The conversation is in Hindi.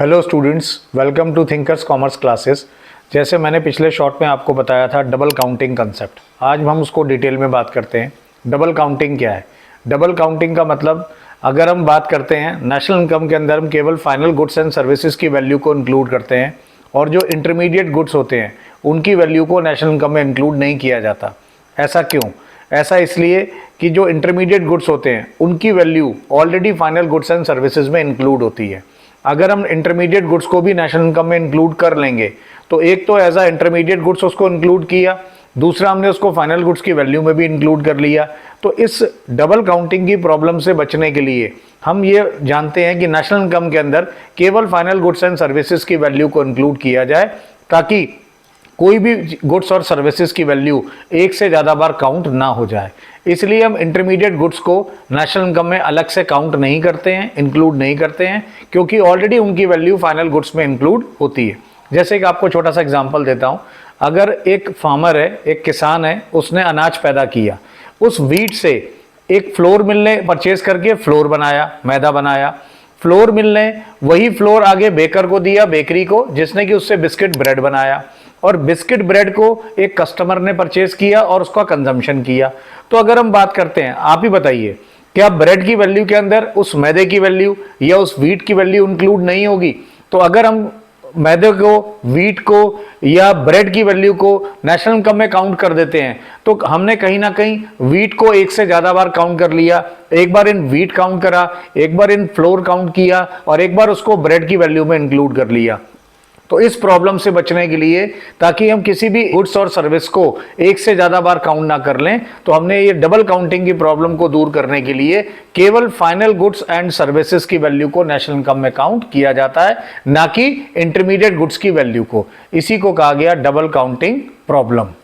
Hello students, welcome to Thinkers Commerce Classes. जैसे मैंने पिछले शॉर्ट में आपको बताया था डबल काउंटिंग कंसेप्ट, आज हम उसको डिटेल में बात करते हैं। डबल काउंटिंग क्या है? डबल काउंटिंग का मतलब, अगर हम बात करते हैं नेशनल इनकम के अंदर हम केवल फाइनल गुड्स एंड सर्विसेज की वैल्यू को इंक्लूड करते हैं और जो इंटरमीडिएट गुड्स होते हैं उनकी वैल्यू को नेशनल इनकम में इंक्लूड नहीं किया जाता। ऐसा क्यों? ऐसा इसलिए कि जो इंटरमीडिएट गुड्स होते हैं उनकी value already final goods and services में इंक्लूड होती है। अगर हम इंटरमीडिएट गुड्स को भी नेशनल इनकम में इंक्लूड कर लेंगे तो एक तो एज अ इंटरमीडिएट गुड्स उसको इंक्लूड किया, दूसरा हमने उसको फाइनल गुड्स की वैल्यू में भी इंक्लूड कर लिया। तो इस डबल काउंटिंग की प्रॉब्लम से बचने के लिए हम ये जानते हैं कि नेशनल इनकम के अंदर केवल फाइनल गुड्स एंड सर्विसेज की वैल्यू को इंक्लूड किया जाए, ताकि कोई भी गुड्स और सर्विसेज की वैल्यू एक से ज़्यादा बार काउंट ना हो जाए। इसलिए हम इंटरमीडिएट गुड्स को नेशनल इनकम में अलग से काउंट नहीं करते हैं, इंक्लूड नहीं करते हैं, क्योंकि ऑलरेडी उनकी वैल्यू फाइनल गुड्स में इंक्लूड होती है। जैसे कि आपको छोटा सा एग्जांपल देता हूं, अगर एक फार्मर है, एक किसान है, उसने अनाज पैदा किया, उस व्हीट से एक फ्लोर मिल ने परचेज करके फ्लोर बनाया, मैदा बनाया। फ्लोर मिल ने वही फ्लोर आगे बेकर को दिया, बेकरी को, जिसने कि उससे बिस्किट ब्रेड बनाया, और बिस्किट ब्रेड को एक कस्टमर ने परचेज किया और उसका कंजम्पशन किया। तो अगर हम बात करते हैं, आप ही बताइए, क्या ब्रेड की वैल्यू के अंदर उस मैदे की वैल्यू या उस व्हीट की वैल्यू इंक्लूड नहीं होगी? तो अगर हम मैदे को, व्हीट को या ब्रेड की वैल्यू को नेशनल इनकम में काउंट कर देते हैं, तो हमने कहीं ना कहीं व्हीट को एक से ज्यादा बार काउंट कर लिया। एक बार इन व्हीट काउंट करा, एक बार इन फ्लोर काउंट किया और एक बार उसको ब्रेड की वैल्यू में इंक्लूड कर लिया। तो इस प्रॉब्लम से बचने के लिए, ताकि हम किसी भी गुड्स और सर्विस को एक से ज्यादा बार काउंट ना कर लें, तो हमने ये डबल काउंटिंग की प्रॉब्लम को दूर करने के लिए केवल फाइनल गुड्स एंड सर्विसेज की वैल्यू को नेशनल इनकम में काउंट किया जाता है, ना कि इंटरमीडिएट गुड्स की वैल्यू को। इसी को कहा गया डबल काउंटिंग प्रॉब्लम।